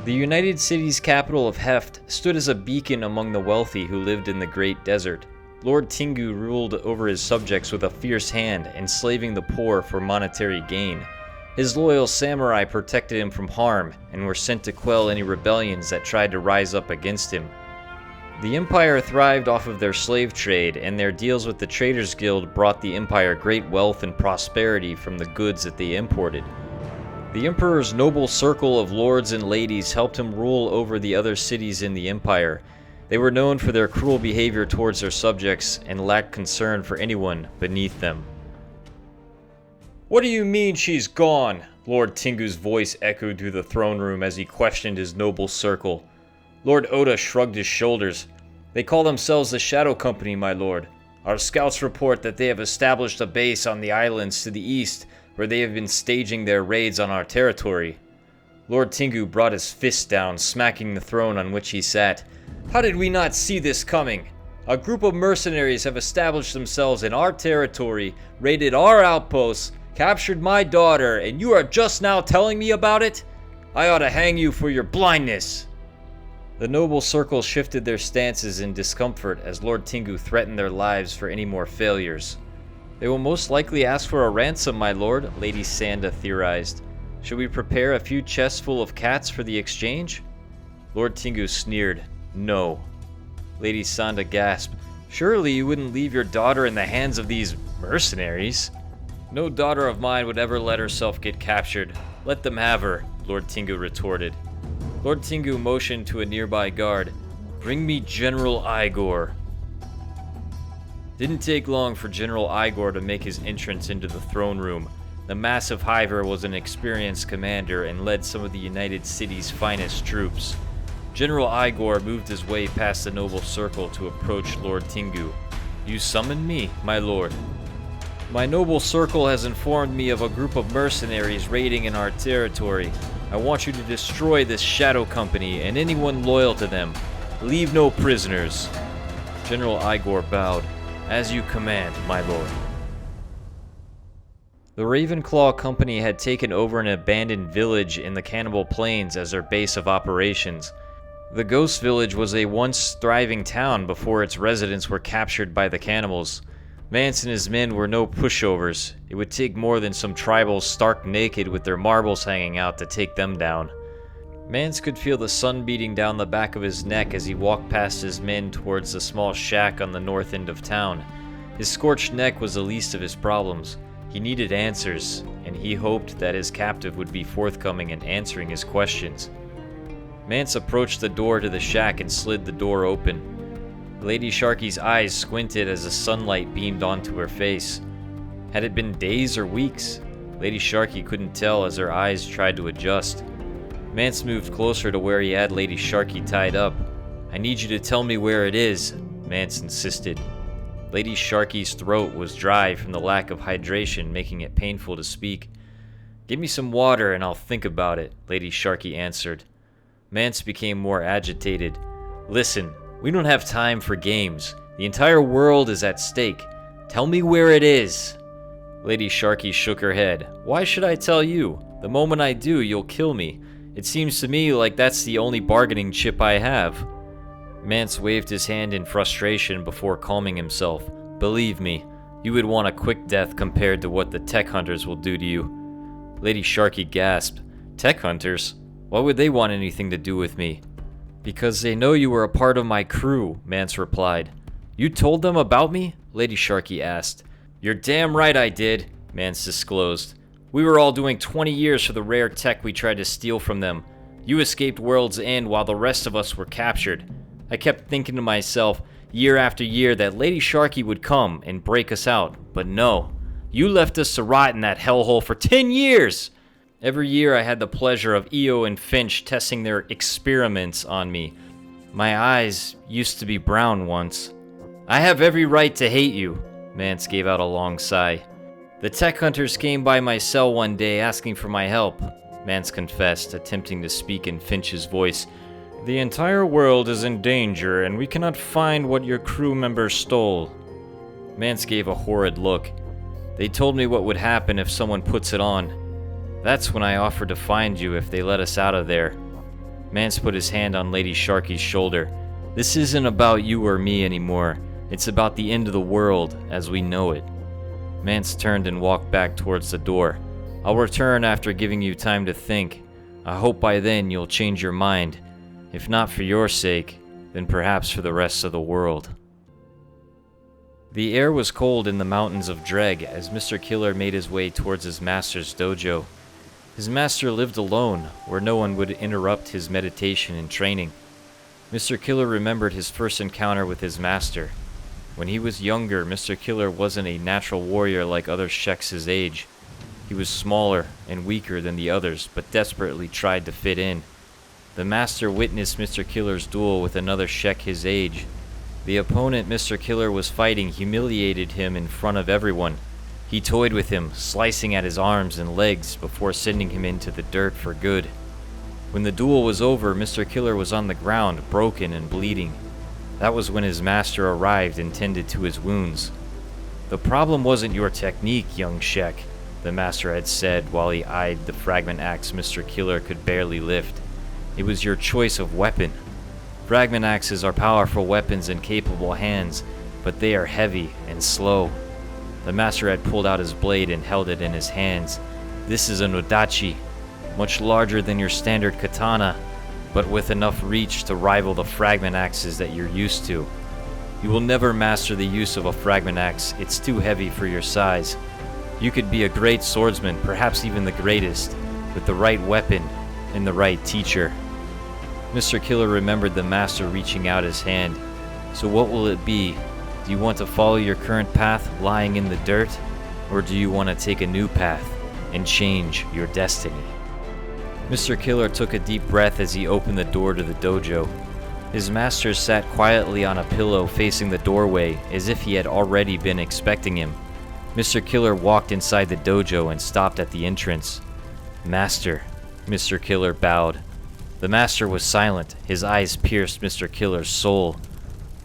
The United City's capital of Heft stood as a beacon among the wealthy who lived in the Great Desert. Lord Tengu ruled over his subjects with a fierce hand, enslaving the poor for monetary gain. His loyal samurai protected him from harm and were sent to quell any rebellions that tried to rise up against him. The Empire thrived off of their slave trade, and their deals with the Traders Guild brought the Empire great wealth and prosperity from the goods that they imported. The Emperor's noble circle of lords and ladies helped him rule over the other cities in the Empire. They were known for their cruel behavior towards their subjects and lacked concern for anyone beneath them. "What do you mean she's gone?" Lord Tengu's voice echoed through the throne room as he questioned his noble circle. Lord Oda shrugged his shoulders. "They call themselves the Shadow Company, my lord. Our scouts report that they have established a base on the islands to the east, where they have been staging their raids on our territory." Lord Tengu brought his fist down, smacking the throne on which he sat. "How did we not see this coming? A group of mercenaries have established themselves in our territory, raided our outposts, captured my daughter, and you are just now telling me about it? I ought to hang you for your blindness." The noble circle shifted their stances in discomfort as Lord Tengu threatened their lives for any more failures. "They will most likely ask for a ransom, my lord," Lady Sanda theorized. "Should we prepare a few chests full of cats for the exchange?" Lord Tengu sneered. "No." Lady Sanda gasped. "Surely you wouldn't leave your daughter in the hands of these mercenaries?" "No daughter of mine would ever let herself get captured. Let them have her," Lord Tengu retorted. Lord Tengu motioned to a nearby guard. "Bring me General Igor." Didn't take long for General Igor to make his entrance into the throne room. The massive Hiver was an experienced commander and led some of the United City's finest troops. General Igor moved his way past the noble circle to approach Lord Tengu. "You summoned me, my lord." "My noble circle has informed me of a group of mercenaries raiding in our territory. I want you to destroy this Shadow Company and anyone loyal to them. Leave no prisoners." General Igor bowed. "As you command, my lord." The Ravenclaw Company had taken over an abandoned village in the Cannibal Plains as their base of operations. The Ghost Village was a once thriving town before its residents were captured by the Cannibals. Manse and his men were no pushovers. It would take more than some tribals stark naked with their marbles hanging out to take them down. Manse could feel the sun beating down the back of his neck as he walked past his men towards the small shack on the north end of town. His scorched neck was the least of his problems. He needed answers, and he hoped that his captive would be forthcoming in answering his questions. Manse approached the door to the shack and slid the door open. Lady Sharky's eyes squinted as the sunlight beamed onto her face. Had it been days or weeks? Lady Sharky couldn't tell as her eyes tried to adjust. Manse moved closer to where he had Lady Sharky tied up. "I need you to tell me where it is," Manse insisted. Lady Sharky's throat was dry from the lack of hydration, making it painful to speak. "Give me some water and I'll think about it," Lady Sharky answered. Manse became more agitated. "Listen, we don't have time for games. The entire world is at stake. Tell me where it is." Lady Sharky shook her head. "Why should I tell you? The moment I do, you'll kill me. It seems to me like that's the only bargaining chip I have." Manse waved his hand in frustration before calming himself. "Believe me, you would want a quick death compared to what the tech hunters will do to you." Lady Sharky gasped. "Tech hunters? Why would they want anything to do with me?" "Because they know you were a part of my crew," Manse replied. "You told them about me?" Lady Sharky asked. "You're damn right I did," Manse disclosed. "We were all doing 20 years for the rare tech we tried to steal from them. You escaped World's End while the rest of us were captured. I kept thinking to myself, year after year, that Lady Sharky would come and break us out, but no. You left us to rot in that hellhole for 10 years! Every year I had the pleasure of Io and Finch testing their experiments on me. My eyes used to be brown once. I have every right to hate you," Manse gave out a long sigh. "The tech hunters came by my cell one day asking for my help," Manse confessed, attempting to speak in Finch's voice. "The entire world is in danger and we cannot find what your crew members stole." Manse gave a horrid look. "They told me what would happen if someone puts it on. That's when I offered to find you if they let us out of there." Manse put his hand on Lady Sharky's shoulder. This isn't about you or me anymore. It's about the end of the world as we know it. Manse turned and walked back towards the door. I'll return after giving you time to think. I hope by then you'll change your mind. If not for your sake, then perhaps for the rest of the world. The air was cold in the mountains of Dreg as Mr. Killer made his way towards his master's dojo. His master lived alone, where no one would interrupt his meditation and training. Mr. Killer remembered his first encounter with his master. When he was younger, Mr. Killer wasn't a natural warrior like other sheks his age. He was smaller and weaker than the others, but desperately tried to fit in. The master witnessed Mr. Killer's duel with another shek his age. The opponent Mr. Killer was fighting humiliated him in front of everyone. He toyed with him, slicing at his arms and legs before sending him into the dirt for good. When the duel was over, Mr. Killer was on the ground, broken and bleeding. That was when his master arrived and tended to his wounds. The problem wasn't your technique, young shek, the master had said while he eyed the fragment axe Mr. Killer could barely lift. It was your choice of weapon. Fragment axes are powerful weapons in capable hands, but they are heavy and slow. The master had pulled out his blade and held it in his hands. This is an odachi, much larger than your standard katana, but with enough reach to rival the fragment axes that you're used to. You will never master the use of a fragment axe. It's too heavy for your size. You could be a great swordsman, perhaps even the greatest, with the right weapon and the right teacher. Mr. Killer remembered the master reaching out his hand. So what will it be? Do you want to follow your current path, lying in the dirt? Or do you want to take a new path and change your destiny? Mr. Killer took a deep breath as he opened the door to the dojo. His master sat quietly on a pillow facing the doorway as if he had already been expecting him. Mr. Killer walked inside the dojo and stopped at the entrance. Master, Mr. Killer bowed. The master was silent. His eyes pierced Mr. Killer's soul.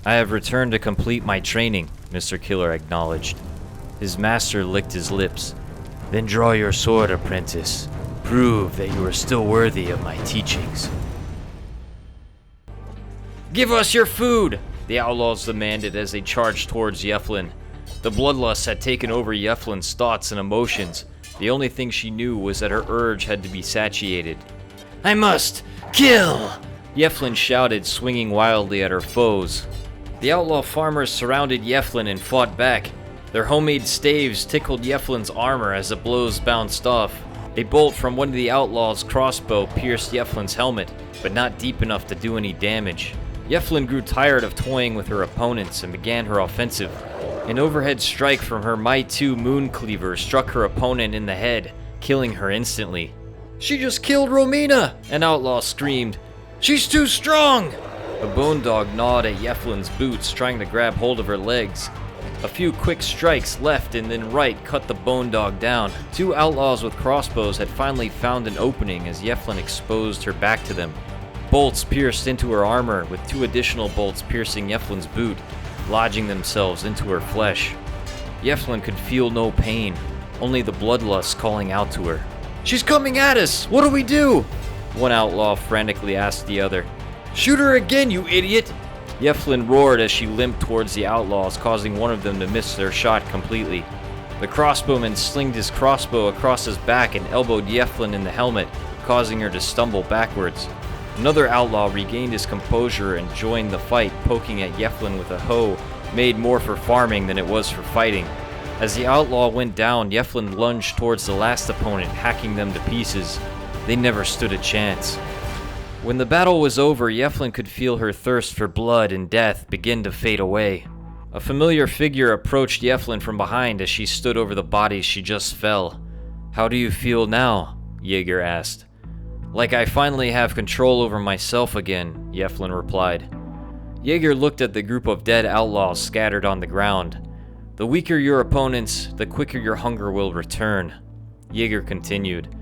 I have returned to complete my training, Mr. Killer acknowledged. His master licked his lips. Then draw your sword, apprentice. Prove that you are still worthy of my teachings. Give us your food, the outlaws demanded as they charged towards Yeflin. The bloodlust had taken over Yeflin's thoughts and emotions. The only thing she knew was that her urge had to be satiated. I must kill! Yeflin shouted, swinging wildly at her foes. The outlaw farmers surrounded Yeflin and fought back. Their homemade staves tickled Yeflin's armor as the blows bounced off. A bolt from one of the outlaws' crossbow pierced Yeflin's helmet, but not deep enough to do any damage. Yeflin grew tired of toying with her opponents and began her offensive. An overhead strike from her Might 2 moon cleaver struck her opponent in the head, killing her instantly. She just killed Romina! An outlaw screamed. She's too strong! A bone dog gnawed at Yeflin's boots, trying to grab hold of her legs. A few quick strikes left and then right cut the bone dog down. Two outlaws with crossbows had finally found an opening as Yeflin exposed her back to them. Bolts pierced into her armor, with two additional bolts piercing Yeflin's boot, lodging themselves into her flesh. Yeflin could feel no pain, only the bloodlust calling out to her. She's coming at us! What do we do? One outlaw frantically asked the other. Shoot her again, you idiot! Yeflin roared as she limped towards the outlaws, causing one of them to miss their shot completely. The crossbowman slinged his crossbow across his back and elbowed Yeflin in the helmet, causing her to stumble backwards. Another outlaw regained his composure and joined the fight, poking at Yeflin with a hoe made more for farming than it was for fighting. As the outlaw went down, Yeflin lunged towards the last opponent, hacking them to pieces. They never stood a chance. When the battle was over, Yeflin could feel her thirst for blood and death begin to fade away. A familiar figure approached Yeflin from behind as she stood over the bodies she just fell. How do you feel now? Jaeger asked. Like I finally have control over myself again, Yeflin replied. Jaeger looked at the group of dead outlaws scattered on the ground. The weaker your opponents, the quicker your hunger will return. Jaeger continued.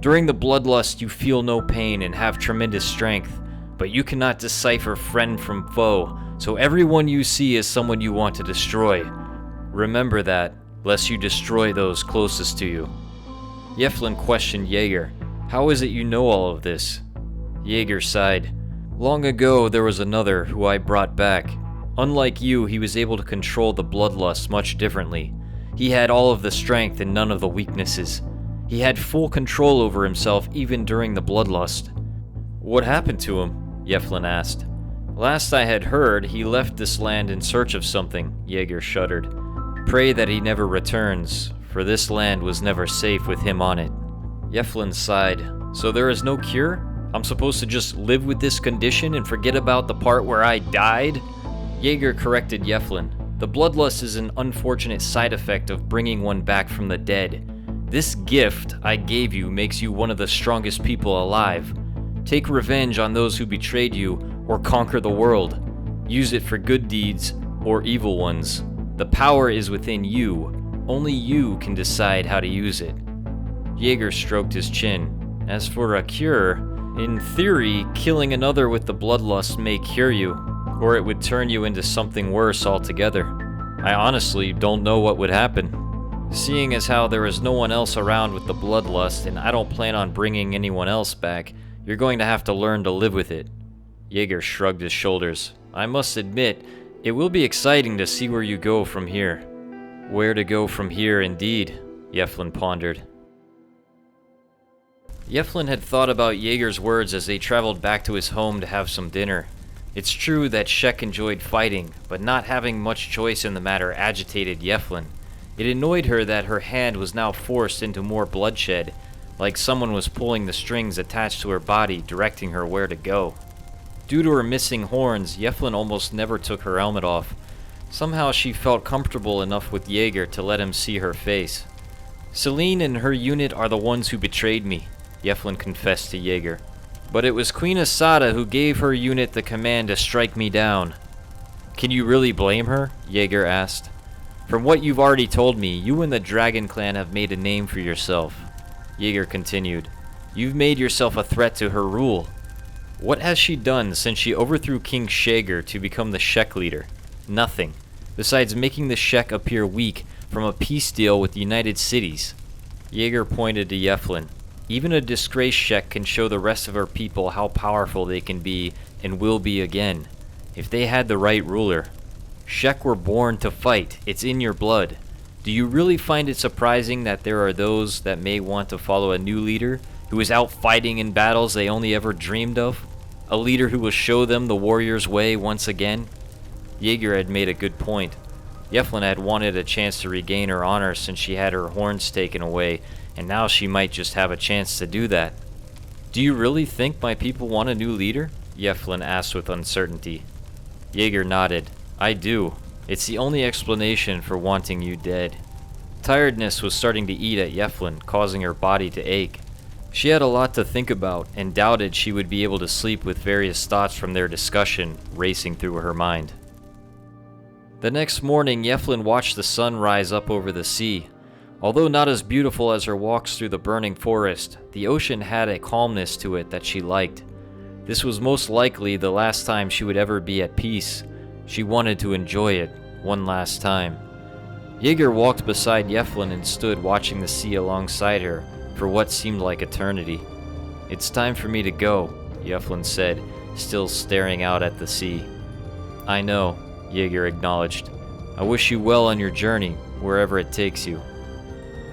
During the bloodlust you feel no pain and have tremendous strength, but you cannot decipher friend from foe, so everyone you see is someone you want to destroy. Remember that, lest you destroy those closest to you. Yeflin questioned Jaeger. How is it you know all of this? Jaeger sighed. Long ago, there was another who I brought back. Unlike you, he was able to control the bloodlust much differently. He had all of the strength and none of the weaknesses. He had full control over himself even during the bloodlust. What happened to him? Yeflin asked. Last I had heard, he left this land in search of something, Jaeger shuddered. Pray that he never returns, for this land was never safe with him on it. Yeflin sighed. So there is no cure? I'm supposed to just live with this condition and forget about the part where I died? Jaeger corrected Yeflin. The bloodlust is an unfortunate side effect of bringing one back from the dead. This gift I gave you makes you one of the strongest people alive. Take revenge on those who betrayed you, or conquer the world. Use it for good deeds or evil ones. The power is within you. Only you can decide how to use it. Jaeger stroked his chin. As for a cure, in theory, killing another with the bloodlust may cure you, or it would turn you into something worse altogether. I honestly don't know what would happen. Seeing as how there is no one else around with the bloodlust and I don't plan on bringing anyone else back, you're going to have to learn to live with it. Jaeger shrugged his shoulders. I must admit, it will be exciting to see where you go from here. Where to go from here, indeed, Yeflin pondered. Yeflin had thought about Jaeger's words as they traveled back to his home to have some dinner. It's true that Shek enjoyed fighting, but not having much choice in the matter agitated Yeflin. It annoyed her that her hand was now forced into more bloodshed, like someone was pulling the strings attached to her body, directing her where to go. Due to her missing horns, Yeflin almost never took her helmet off. Somehow she felt comfortable enough with Jaeger to let him see her face. Celine and her unit are the ones who betrayed me, Yeflin confessed to Jaeger. But it was Queen Asada who gave her unit the command to strike me down. Can you really blame her? Jaeger asked. From what you've already told me, you and the Dragon Clan have made a name for yourself. Jaeger continued. You've made yourself a threat to her rule. What has she done since she overthrew King Shager to become the Shek leader? Nothing, besides making the Shek appear weak from a peace deal with the United Cities. Jaeger pointed to Yeflin. Even a disgraced Shek can show the rest of her people how powerful they can be and will be again, if they had the right ruler. Shek were born to fight, it's in your blood. Do you really find it surprising that there are those that may want to follow a new leader who is out fighting in battles they only ever dreamed of? A leader who will show them the warrior's way once again? Jaeger had made a good point. Yeflin had wanted a chance to regain her honor since she had her horns taken away, and now she might just have a chance to do that. Do you really think my people want a new leader? Yeflin asked with uncertainty. Jaeger nodded. I do. It's the only explanation for wanting you dead. Tiredness was starting to eat at Yeflin, causing her body to ache. She had a lot to think about, and doubted she would be able to sleep with various thoughts from their discussion racing through her mind. The next morning, Yeflin watched the sun rise up over the sea. Although not as beautiful as her walks through the burning forest, the ocean had a calmness to it that she liked. This was most likely the last time she would ever be at peace. She wanted to enjoy it one last time. Jaeger walked beside Yeflin and stood watching the sea alongside her for what seemed like eternity. It's time for me to go, Yeflin said, still staring out at the sea. I know, Jaeger acknowledged. I wish you well on your journey, wherever it takes you.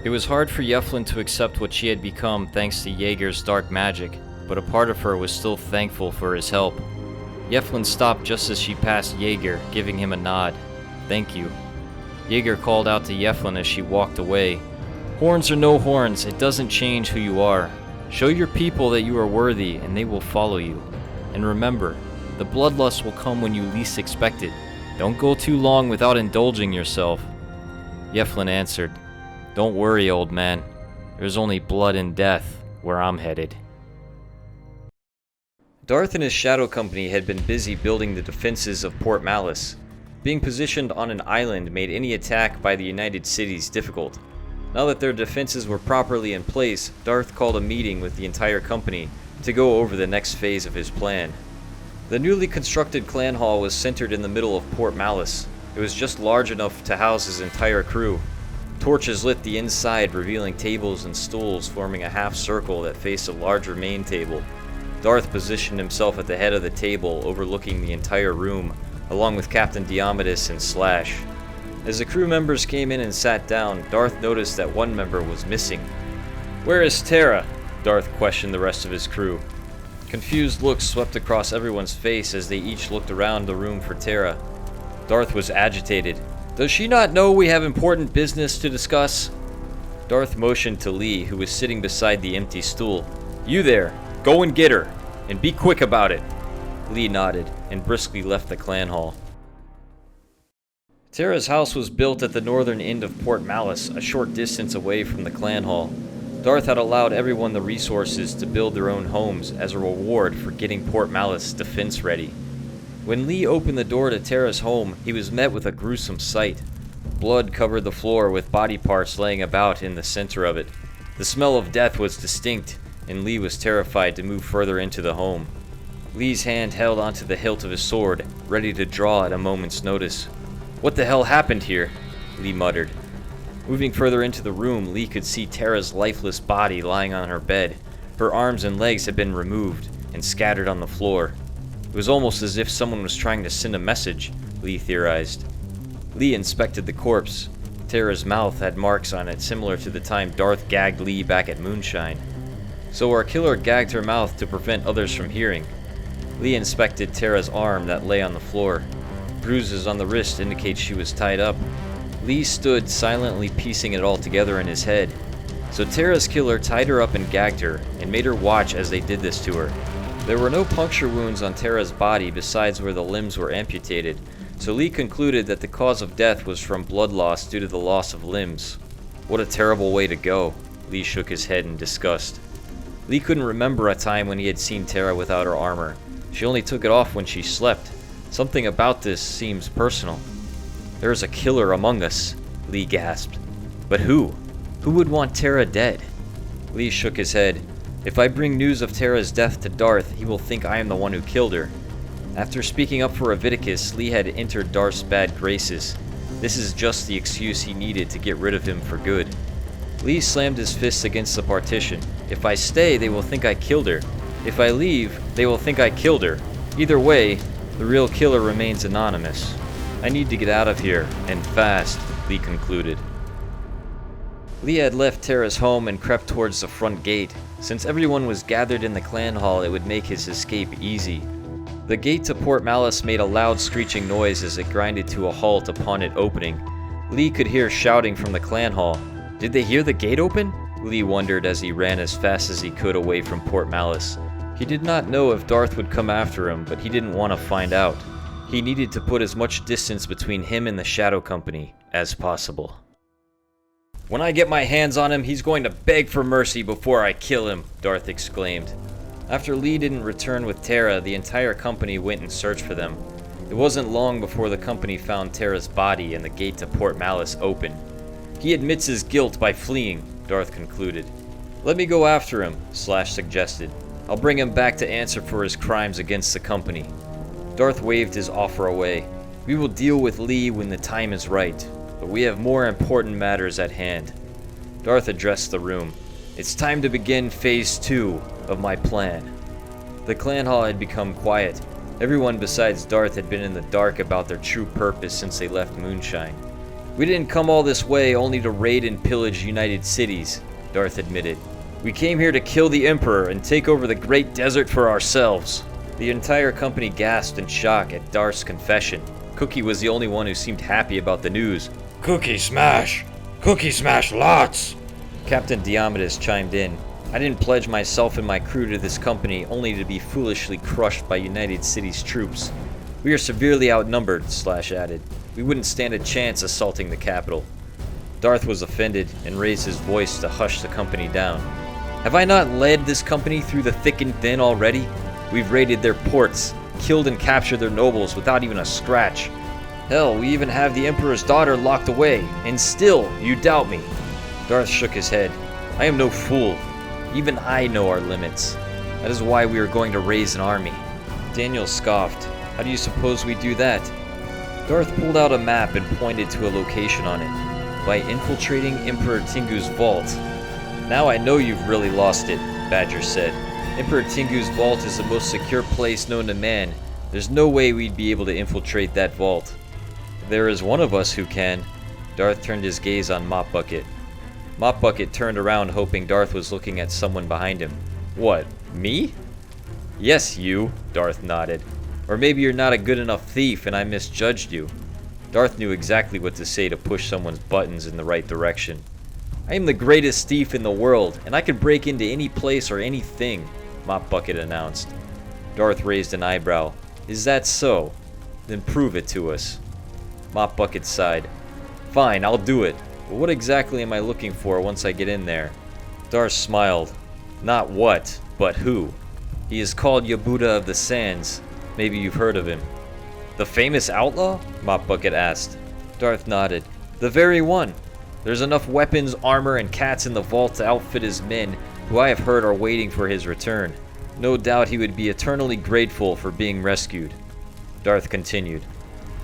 It was hard for Yeflin to accept what she had become thanks to Jaeger's dark magic, but a part of her was still thankful for his help. Yeflin stopped just as she passed Jaeger, giving him a nod. Thank you. Jaeger called out to Yeflin as she walked away. Horns or no horns, it doesn't change who you are. Show your people that you are worthy, and they will follow you. And remember, the bloodlust will come when you least expect it. Don't go too long without indulging yourself. Yeflin answered, Don't worry, old man. There's only blood and death where I'm headed. Darth and his shadow company had been busy building the defenses of Port Malice. Being positioned on an island made any attack by the United Cities difficult. Now that their defenses were properly in place, Darth called a meeting with the entire company to go over the next phase of his plan. The newly constructed clan hall was centered in the middle of Port Malice. It was just large enough to house his entire crew. Torches lit the inside, revealing tables and stools forming a half circle that faced a larger main table. Darth positioned himself at the head of the table, overlooking the entire room, along with Captain Diomedes and Slash. As the crew members came in and sat down, Darth noticed that one member was missing. "Where is Terra?" Darth questioned the rest of his crew. Confused looks swept across everyone's face as they each looked around the room for Terra. Darth was agitated. "Does she not know we have important business to discuss?" Darth motioned to Lee, who was sitting beside the empty stool. "You there, go and get her, and be quick about it." Lee nodded, and briskly left the clan hall. Terra's house was built at the northern end of Port Malice, a short distance away from the clan hall. Darth had allowed everyone the resources to build their own homes as a reward for getting Port Malice defense ready. When Lee opened the door to Terra's home, he was met with a gruesome sight. Blood covered the floor with body parts laying about in the center of it. The smell of death was distinct, and Lee was terrified to move further into the home. Lee's hand held onto the hilt of his sword, ready to draw at a moment's notice. "What the hell happened here?" Lee muttered. Moving further into the room, Lee could see Terra's lifeless body lying on her bed. Her arms and legs had been removed and scattered on the floor. It was almost as if someone was trying to send a message, Lee theorized. Lee inspected the corpse. Terra's mouth had marks on it similar to the time Darth gagged Lee back at Moonshine. So our killer gagged her mouth to prevent others from hearing. Lee inspected Terra's arm that lay on the floor. Bruises on the wrist indicate she was tied up. Lee stood silently piecing it all together in his head. So Terra's killer tied her up and gagged her, and made her watch as they did this to her. There were no puncture wounds on Terra's body besides where the limbs were amputated, so Lee concluded that the cause of death was from blood loss due to the loss of limbs. What a terrible way to go. Lee shook his head in disgust. Lee couldn't remember a time when he had seen Terra without her armor. She only took it off when she slept. Something about this seems personal. "There is a killer among us," Lee gasped. "But who? Who would want Terra dead?" Lee shook his head. "If I bring news of Terra's death to Darth, he will think I am the one who killed her." After speaking up for Aviticus, Lee had entered Darth's bad graces. This is just the excuse he needed to get rid of him for good. Lee slammed his fists against the partition. "If I stay, they will think I killed her. If I leave, they will think I killed her. Either way, the real killer remains anonymous. I need to get out of here, and fast," Lee concluded. Lee had left Terra's home and crept towards the front gate. Since everyone was gathered in the clan hall, it would make his escape easy. The gate to Port Malice made a loud screeching noise as it grinded to a halt upon it opening. Lee could hear shouting from the clan hall. Did they hear the gate open? Lee wondered as he ran as fast as he could away from Port Malice. He did not know if Darth would come after him, but he didn't want to find out. He needed to put as much distance between him and the Shadow Company as possible. "When I get my hands on him, he's going to beg for mercy before I kill him," Darth exclaimed. After Lee didn't return with Terra, the entire company went in search for them. It wasn't long before the company found Terra's body and the gate to Port Malice open. "He admits his guilt by fleeing," Darth concluded. "Let me go after him," Slash suggested. "I'll bring him back to answer for his crimes against the company." Darth waved his offer away. "We will deal with Lee when the time is right, but we have more important matters at hand." Darth addressed the room. "It's time to begin Phase 2 of my plan." The clan hall had become quiet. Everyone besides Darth had been in the dark about their true purpose since they left Moonshine. "We didn't come all this way only to raid and pillage United Cities," Darth admitted. "We came here to kill the Emperor and take over the Great Desert for ourselves." The entire company gasped in shock at Darth's confession. Cookie was the only one who seemed happy about the news. "Cookie smash! Cookie smash lots!" Captain Diomedes chimed in. "I didn't pledge myself and my crew to this company only to be foolishly crushed by United Cities troops. We are severely outnumbered," Slash added. "We wouldn't stand a chance assaulting the capital." Darth was offended and raised his voice to hush the company down. "Have I not led this company through the thick and thin already? We've raided their ports, killed and captured their nobles without even a scratch. Hell, we even have the Emperor's daughter locked away, and still you doubt me." Darth shook his head. "I am no fool. Even I know our limits. That is why we are going to raise an army." Daniel scoffed. "How do you suppose we do that?" Darth pulled out a map and pointed to a location on it. "By infiltrating Emperor Tingu's vault." "Now I know you've really lost it," Badger said. Emperor Tengu's vault is the most secure place known to man. There's no way we'd be able to infiltrate that vault. There is one of us who can. Darth turned his gaze on Mop Bucket. Mop Bucket turned around hoping Darth was looking at someone behind him. What, me? Yes, you, Darth nodded. Or maybe you're not a good enough thief and I misjudged you. Darth knew exactly what to say to push someone's buttons in the right direction. I am the greatest thief in the world, and I can break into any place or anything, Mop Bucket announced. Darth raised an eyebrow. Is that so? Then prove it to us. Mop Bucket sighed. Fine, I'll do it. But what exactly am I looking for once I get in there? Darth smiled. Not what, but who. He is called Yebuda of the Sands. Maybe you've heard of him. The famous outlaw? Mop Bucket asked. Darth nodded. The very one. There's enough weapons, armor, and cats in the vault to outfit his men, who I have heard are waiting for his return. No doubt he would be eternally grateful for being rescued. Darth continued.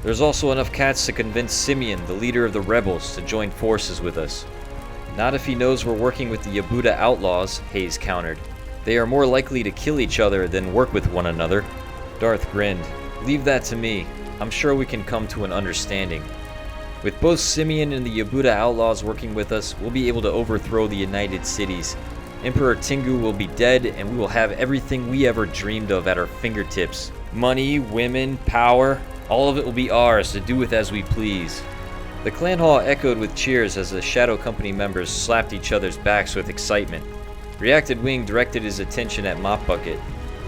There's also enough cats to convince Simeon, the leader of the rebels, to join forces with us. Not if he knows we're working with the Yebuda Outlaws, Hayes countered. They are more likely to kill each other than work with one another. Darth grinned. Leave that to me. I'm sure we can come to an understanding. With both Simeon and the Yebuda Outlaws working with us, we'll be able to overthrow the United Cities. Emperor Tengu will be dead, and we will have everything we ever dreamed of at our fingertips. Money, women, power, all of it will be ours to do with as we please. The clan hall echoed with cheers as the Shadow Company members slapped each other's backs with excitement. Reacted Wing directed his attention at Mop Bucket.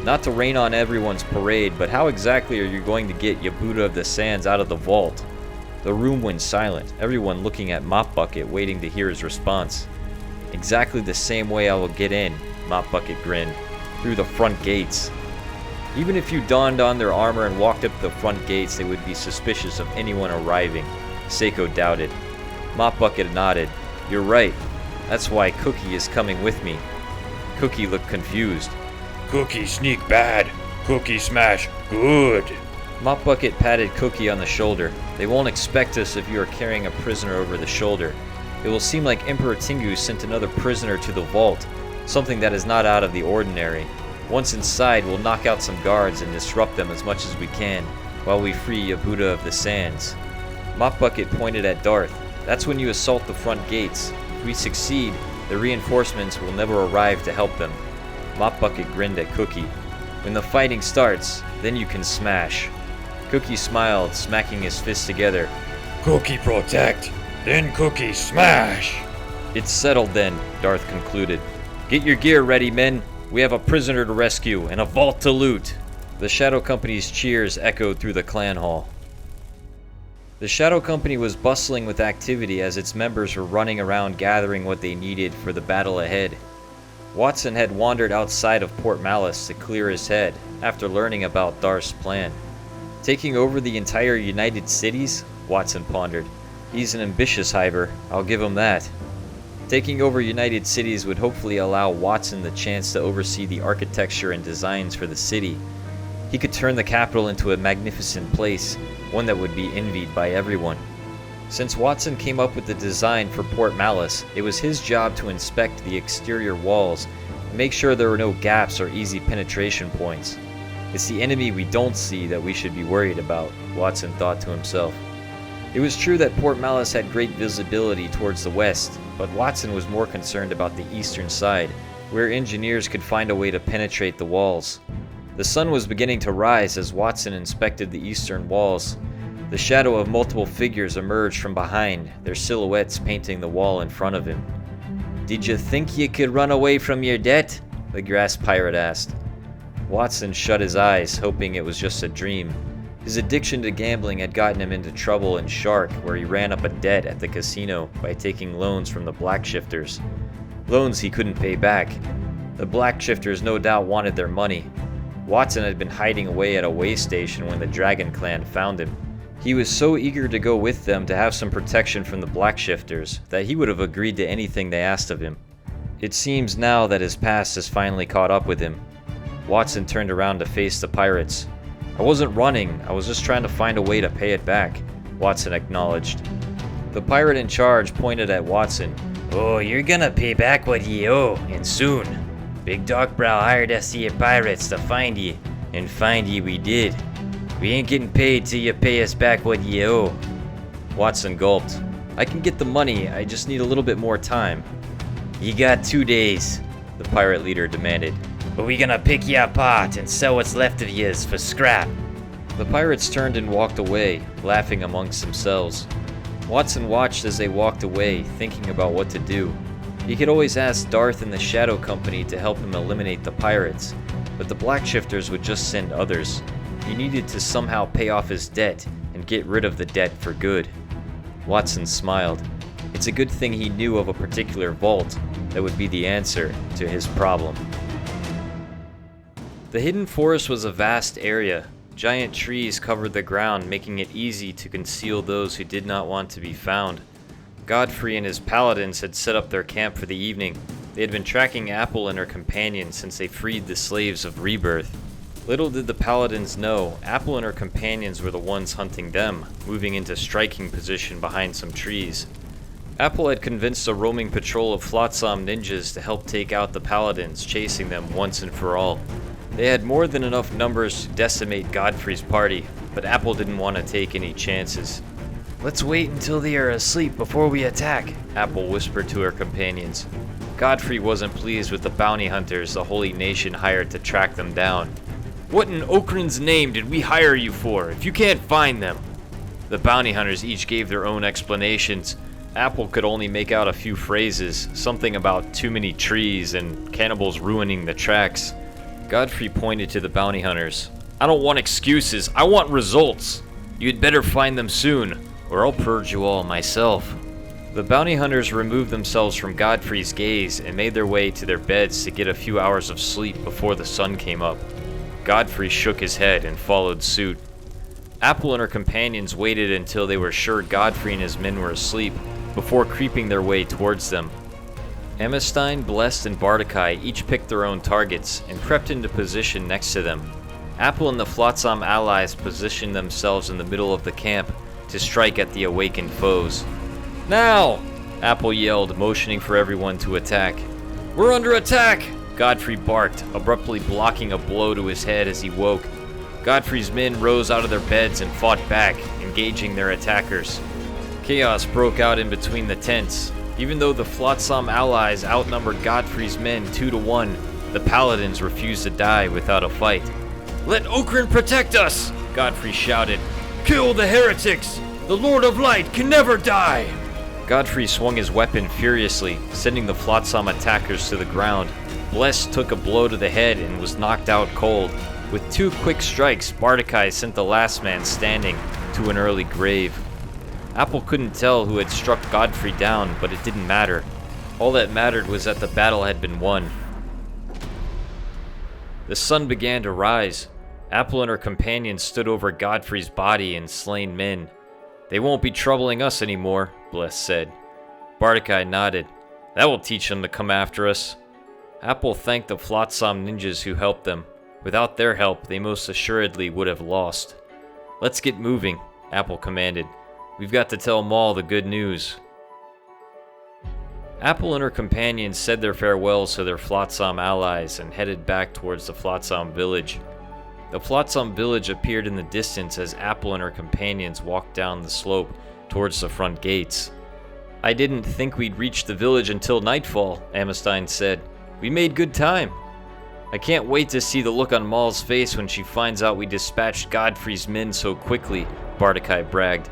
Not to rain on everyone's parade, but how exactly are you going to get Yebuda of the Sands out of the vault? The room went silent, everyone looking at Mop Bucket, waiting to hear his response. Exactly the same way I will get in, Mop Bucket grinned. Through the front gates. Even if you donned on their armor and walked up the front gates, they would be suspicious of anyone arriving. Seiko doubted. Mop Bucket nodded. You're right. That's why Cookie is coming with me. Cookie looked confused. Cookie sneak bad. Cookie smash good. Mop Bucket patted Cookie on the shoulder. They won't expect us if you are carrying a prisoner over the shoulder. It will seem like Emperor Tengu sent another prisoner to the vault, something that is not out of the ordinary. Once inside, we'll knock out some guards and disrupt them as much as we can, while we free Yebuda of the Sands. Mop Bucket pointed at Darth. That's when you assault the front gates. If we succeed, the reinforcements will never arrive to help them. Mop Bucket grinned at Cookie. When the fighting starts, then you can smash. Cookie smiled, smacking his fists together. Cookie protect, then Cookie smash. It's settled then, Darth concluded. Get your gear ready, men. We have a prisoner to rescue and a vault to loot. The Shadow Company's cheers echoed through the clan hall. The Shadow Company was bustling with activity as its members were running around gathering what they needed for the battle ahead. Watson had wandered outside of Port Malice to clear his head after learning about Darth's plan. Taking over the entire United Cities? Watson pondered. He's an ambitious hiver, I'll give him that. Taking over United Cities would hopefully allow Watson the chance to oversee the architecture and designs for the city. He could turn the capital into a magnificent place, one that would be envied by everyone. Since Watson came up with the design for Port Malice, it was his job to inspect the exterior walls and make sure there were no gaps or easy penetration points. It's the enemy we don't see that we should be worried about, Watson thought to himself. It was true that Port Malice had great visibility towards the west, but Watson was more concerned about the eastern side, where engineers could find a way to penetrate the walls. The sun was beginning to rise as Watson inspected the eastern walls. The shadow of multiple figures emerged from behind, their silhouettes painting the wall in front of him. Did you think you could run away from your debt? The grass pirate asked. Watson shut his eyes, hoping it was just a dream. His addiction to gambling had gotten him into trouble in Shark, where he ran up a debt at the casino by taking loans from the Black Shifters. Loans he couldn't pay back. The Black Shifters no doubt wanted their money. Watson had been hiding away at a way station when the Dragon Clan found him. He was so eager to go with them to have some protection from the Black Shifters that he would have agreed to anything they asked of him. It seems now that his past has finally caught up with him. Watson turned around to face the pirates. I wasn't running, I was just trying to find a way to pay it back, Watson acknowledged. The pirate in charge pointed at Watson. Oh, you're gonna pay back what ye owe, and soon. Big Darkbrow hired us to pirates to find ye, and find ye we did. We ain't getting paid till you pay us back what ye owe. Watson gulped. I can get the money, I just need a little bit more time. Ye got 2 days, the pirate leader demanded. But we gonna pick ye apart and sell what's left of yez for scrap. The pirates turned and walked away, laughing amongst themselves. Watson watched as they walked away, thinking about what to do. He could always ask Darth and the Shadow Company to help him eliminate the pirates, but the Black Shifters would just send others. He needed to somehow pay off his debt and get rid of the debt for good. Watson smiled. It's a good thing he knew of a particular vault that would be the answer to his problem. The hidden forest was a vast area. Giant trees covered the ground, making it easy to conceal those who did not want to be found. Godfrey and his paladins had set up their camp for the evening. They had been tracking Apple and her companion since they freed the slaves of Rebirth. Little did the paladins know, Apple and her companions were the ones hunting them, moving into striking position behind some trees. Apple had convinced a roaming patrol of Flotsam ninjas to help take out the paladins, chasing them once and for all. They had more than enough numbers to decimate Godfrey's party, but Apple didn't want to take any chances. Let's wait until they are asleep before we attack, Apple whispered to her companions. Godfrey wasn't pleased with the bounty hunters the Holy Nation hired to track them down. What in Okran's name did we hire you for, if you can't find them? The bounty hunters each gave their own explanations. Apple could only make out a few phrases, something about too many trees and cannibals ruining the tracks. Godfrey pointed to the bounty hunters. I don't want excuses, I want results. You'd better find them soon, or I'll purge you all myself. The bounty hunters removed themselves from Godfrey's gaze and made their way to their beds to get a few hours of sleep before the sun came up. Godfrey shook his head and followed suit. Apple and her companions waited until they were sure Godfrey and his men were asleep before creeping their way towards them. Amistine, Blessed, and Bardakai each picked their own targets and crept into position next to them. Apple and the Flotsam allies positioned themselves in the middle of the camp to strike at the awakened foes. Now! Apple yelled, motioning for everyone to attack. We're under attack! Godfrey barked, abruptly blocking a blow to his head as he woke. Godfrey's men rose out of their beds and fought back, engaging their attackers. Chaos broke out in between the tents. Even though the Flotsam allies outnumbered Godfrey's men 2-1, the paladins refused to die without a fight. Let Okran protect us! Godfrey shouted. Kill the heretics! The Lord of Light can never die! Godfrey swung his weapon furiously, sending the Flotsam attackers to the ground. Bless took a blow to the head and was knocked out cold. With 2 quick strikes, Bardakai sent the last man standing to an early grave. Apple couldn't tell who had struck Godfrey down, but it didn't matter. All that mattered was that the battle had been won. The sun began to rise. Apple and her companions stood over Godfrey's body and slain men. They won't be troubling us anymore, Bless said. Bardakai nodded. That will teach them to come after us. Apple thanked the Flotsam ninjas who helped them. Without their help, they most assuredly would have lost. Let's get moving, Apple commanded. We've got to tell Maul the good news. Apple and her companions said their farewells to their Flotsam allies and headed back towards the Flotsam village. The Flotsam village appeared in the distance as Apple and her companions walked down the slope towards the front gates. I didn't think we'd reach the village until nightfall, Amistine said. We made good time. I can't wait to see the look on Maul's face when she finds out we dispatched Godfrey's men so quickly, Bardakai bragged.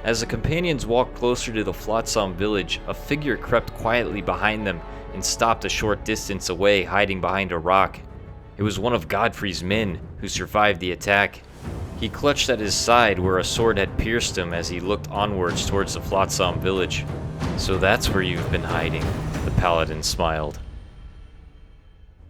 As the companions walked closer to the Flotsam village, a figure crept quietly behind them and stopped a short distance away, hiding behind a rock. It was one of Godfrey's men who survived the attack. He clutched at his side where a sword had pierced him as he looked onwards towards the Flotsam village. So that's where you've been hiding, the paladin smiled.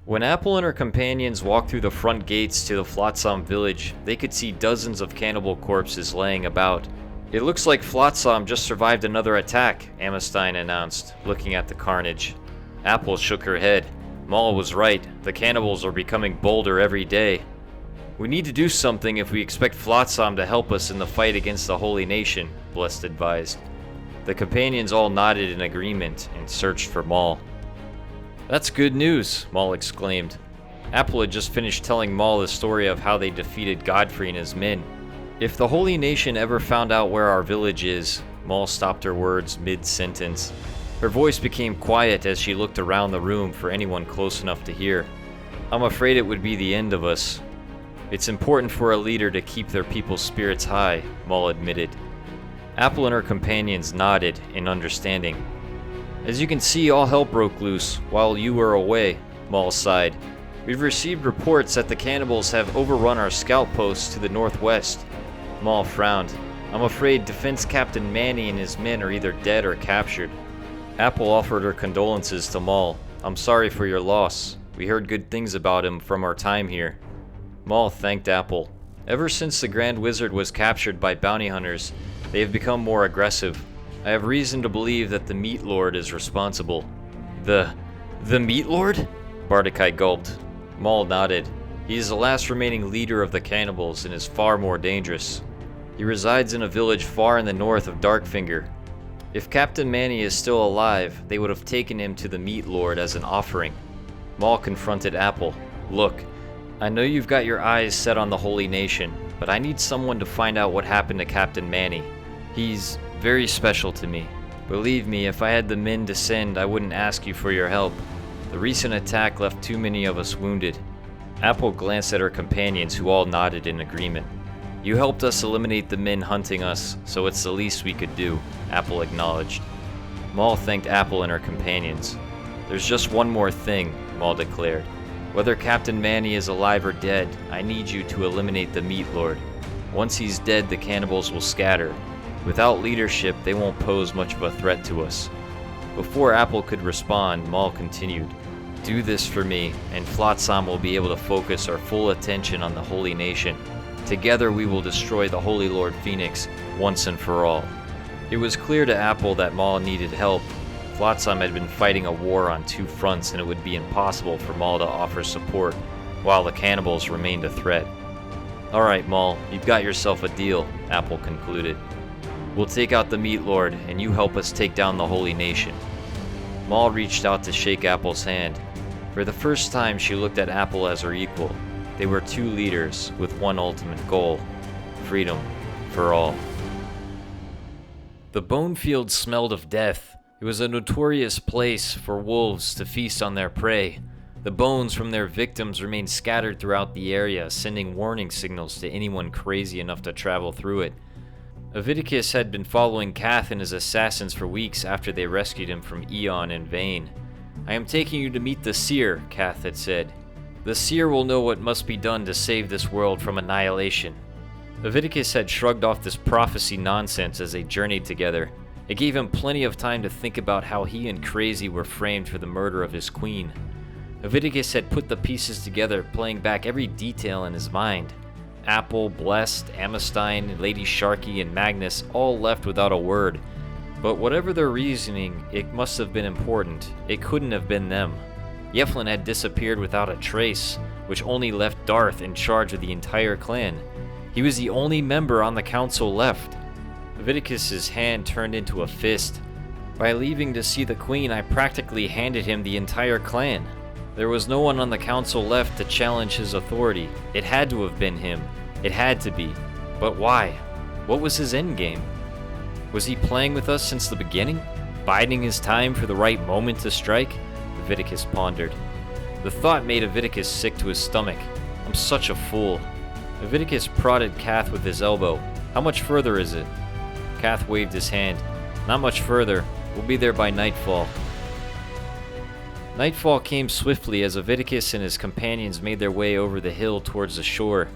When Apple and her companions walked through the front gates to the Flotsam village, they could see dozens of cannibal corpses laying about. It looks like Flotsam just survived another attack, Amistine announced, looking at the carnage. Apple shook her head. Maul was right. The cannibals are becoming bolder every day. We need to do something if we expect Flotsam to help us in the fight against the Holy Nation, Blessed advised. The companions all nodded in agreement and searched for Maul. That's good news, Maul exclaimed. Apple had just finished telling Maul the story of how they defeated Godfrey and his men. If the Holy Nation ever found out where our village is, Maul stopped her words mid-sentence. Her voice became quiet as she looked around the room for anyone close enough to hear. I'm afraid it would be the end of us. It's important for a leader to keep their people's spirits high, Maul admitted. Apple and her companions nodded in understanding. As you can see, all hell broke loose while you were away, Maul sighed. We've received reports that the cannibals have overrun our scout posts to the northwest. Maul frowned. I'm afraid Defense Captain Manny and his men are either dead or captured. Apple offered her condolences to Maul. I'm sorry for your loss. We heard good things about him from our time here. Maul thanked Apple. Ever since the Grand Wizard was captured by bounty hunters, they have become more aggressive. I have reason to believe that the Meat Lord is responsible. The Meat Lord? Bardokai gulped. Maul nodded. He is the last remaining leader of the cannibals and is far more dangerous. He resides in a village far in the north of Darkfinger. If Captain Manny is still alive, they would have taken him to the Meat Lord as an offering. Maul confronted Apple. Look, I know you've got your eyes set on the Holy Nation, but I need someone to find out what happened to Captain Manny. He's very special to me. Believe me, if I had the men to send, I wouldn't ask you for your help. The recent attack left too many of us wounded. Apple glanced at her companions, who all nodded in agreement. You helped us eliminate the men hunting us, so it's the least we could do, Apple acknowledged. Maul thanked Apple and her companions. There's just one more thing, Maul declared. Whether Captain Manny is alive or dead, I need you to eliminate the Meat Lord. Once he's dead, the cannibals will scatter. Without leadership, they won't pose much of a threat to us. Before Apple could respond, Maul continued. Do this for me, and Flotsam will be able to focus our full attention on the Holy Nation. Together we will destroy the Holy Lord Phoenix, once and for all. It was clear to Apple that Maul needed help. Flotsam had been fighting a war on two fronts, and it would be impossible for Maul to offer support, while the cannibals remained a threat. Alright, Maul, you've got yourself a deal, Apple concluded. We'll take out the Meat Lord, and you help us take down the Holy Nation. Maul reached out to shake Apple's hand. For the first time, she looked at Apple as her equal. They were two leaders with one ultimate goal: freedom for all. The bone field smelled of death. It was a notorious place for wolves to feast on their prey. The bones from their victims remained scattered throughout the area, sending warning signals to anyone crazy enough to travel through it. Aviticus had been following Kath and his assassins for weeks after they rescued him from Eon in vain. I am taking you to meet the Seer, Kath had said. The Seer will know what must be done to save this world from annihilation. Aviticus had shrugged off this prophecy nonsense as they journeyed together. It gave him plenty of time to think about how he and Crazy were framed for the murder of his queen. Aviticus had put the pieces together, playing back every detail in his mind. Apple, Blessed, Amistine, Lady Sharky, and Magnus all left without a word. But whatever their reasoning, it must have been important. It couldn't have been them. Yeflin had disappeared without a trace, which only left Darth in charge of the entire clan. He was the only member on the council left. Aviticus's hand turned into a fist. By leaving to see the queen, I practically handed him the entire clan. There was no one on the council left to challenge his authority. It had to have been him. It had to be. But why? What was his endgame? Was he playing with us since the beginning? Biding his time for the right moment to strike? Aviticus pondered. The thought made Aviticus sick to his stomach. I'm such a fool. Aviticus prodded Kath with his elbow. How much further is it? Kath waved his hand. Not much further. We'll be there by nightfall. Nightfall came swiftly as Aviticus and his companions made their way over the hill towards the shore.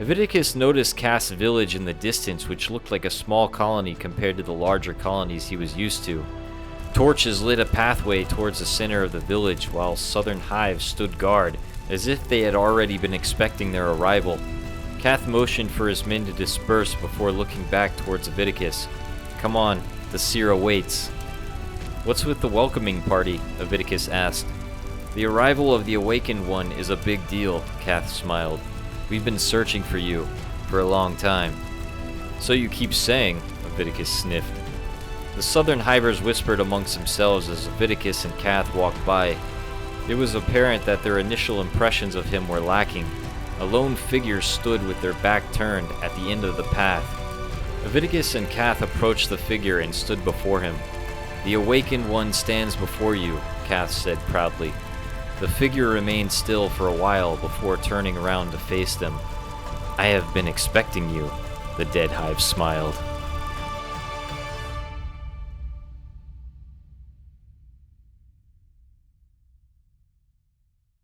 Aviticus noticed Kath's village in the distance, which looked like a small colony compared to the larger colonies he was used to. Torches lit a pathway towards the center of the village, while southern hives stood guard, as if they had already been expecting their arrival. Kath motioned for his men to disperse before looking back towards Aviticus. Come on, the seer awaits. What's with the welcoming party? Aviticus asked. The arrival of the Awakened One is a big deal, Kath smiled. We've been searching for you for a long time. So you keep saying, Aviticus sniffed. The southern hivers whispered amongst themselves as Aviticus and Kath walked by. It was apparent that their initial impressions of him were lacking. A lone figure stood with their back turned at the end of the path. Aviticus and Kath approached the figure and stood before him. "The awakened one stands before you," Kath said proudly. The figure remained still for a while before turning around to face them. "I have been expecting you," the dead hive smiled.